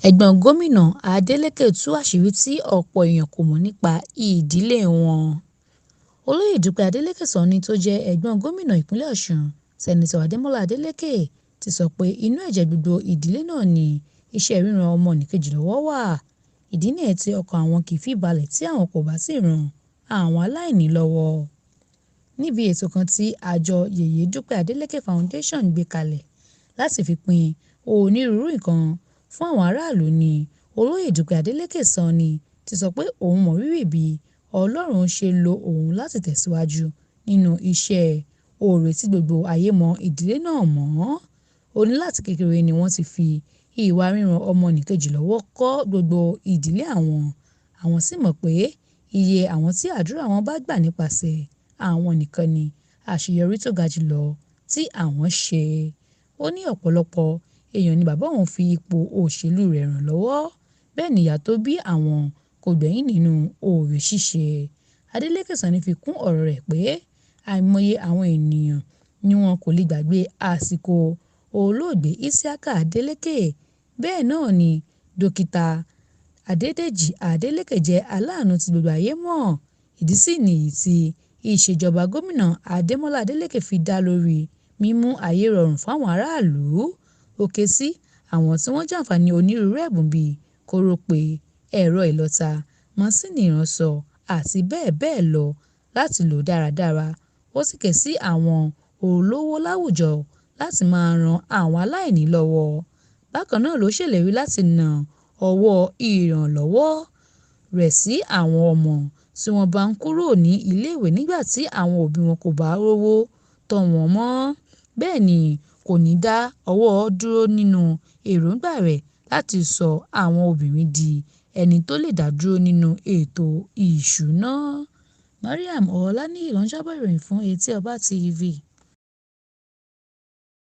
Ẹgbọn Gomina Adeleke tú àṣírí tí ọ̀pọ̀ èèyàn kò mọ̀ nípa ìdílé wọn. Olóyè Dúpẹ́ Adeleke Sanni tó jẹ́ ẹ̀gbọ́n gómìnà ìpínlẹ̀ Ọ̀ṣun, Sẹ́nitọ̀ Adémọ́lá Adeleke ti sọ pé inú ẹ̀jẹ̀ gbogbo ìdílé náà ni iṣẹ́ ríran ọmọnìkejì lọ́wọ́ wà. Ìdí nìyẹn tí ọkàn àwọn kì í fi balẹ̀ tí àwọn kò bá sì ran àwọn aláìní lọ́wọ́. Níbi ètò kan tí àjọ Yèyé Dúpẹ́ Adeleke Foundation gbé kalẹ̀ láti fi pín onírúurú nǹkan fún àwọn aráàlú ni Olóyè Dúpẹ́ Adeleke Sanni ti sọ pé òun mọrírì bí Ọlọ́run ṣe lo òun láti tẹ̀síwájú nínú iṣẹ́ oore tí gbogbo ayé mọ ìdílé náà mọ́. Ó ní láti kékeré ni wọ́n ti fi ìwà ríran ọmọnìkejì lọ́wọ́ kọ́ gbogbo ìdílé àwọn sì mọ̀ pé iye àwọn tí àdúrà wọn bá gbà nípasẹ̀ àwọn nìkan ni àṣeyọrí tó ga jùlọ tí àwọn ṣe. Ó ní ọ̀pọ̀lọpọ̀ èèyàn ni bàbá òun fi ipò òṣèlú rẹ̀ ràn lọ́wọ́, bẹ́ẹ̀ ni ìyá tó bí àwọn kò gbẹ̀yìn nínú oore ṣíṣe. Adeleke Sanni fi kún ọ̀rọ̀ rẹ̀ pé àìmọye àwọn ènìyàn ni wọn kò lè gbàgbé àsìkò olóògbé Isiaka Adeleke. Bẹ́ẹ̀ náà ni Dókítà Adédèjì Adeleke jẹ́ aláàánú tí gbogbo ayé mọ̀. Ìdí sì nìyí tí ìṣèjọba gómìnà Adémọ́lá Adeleke fi dá lórí mímú ayé rọrùn fáwọn aráàlú. Ó ké sí àwọn tí wọ́n jàǹfààní onírúurú ẹ̀bùn bíi kórópè, ẹ̀rọ ìlọta, máṣíìnì ìránṣọ àti bẹ́ẹ̀ bẹ́ẹ̀ lọ láti lò dáradára. Ó sì ké sí àwọn olówó láwùjọ láti máa ran àwọn aláìní lọ́wọ́. Bákan náà ló ṣèlérí láti na ọwọ́ ìrànlọ́wọ́ rẹ̀ sí àwọn ọmọ tí wọ́n bá ń kúrò ní iléèwé nígbà tí àwọn òbí wọn kò bá rówó tọ́ wọn mọ́. Bẹ́ẹ̀ ni kò ní dá ọwọ́ dúró nínú èròǹgbà rẹ̀ láti sọ àwọn obìnrin di ẹni tó lè dá dúró nínú ètò ìṣúná. Mariam Ọláníyì ló ń jábọ̀ ìròyìn fún Etí Ọba TV.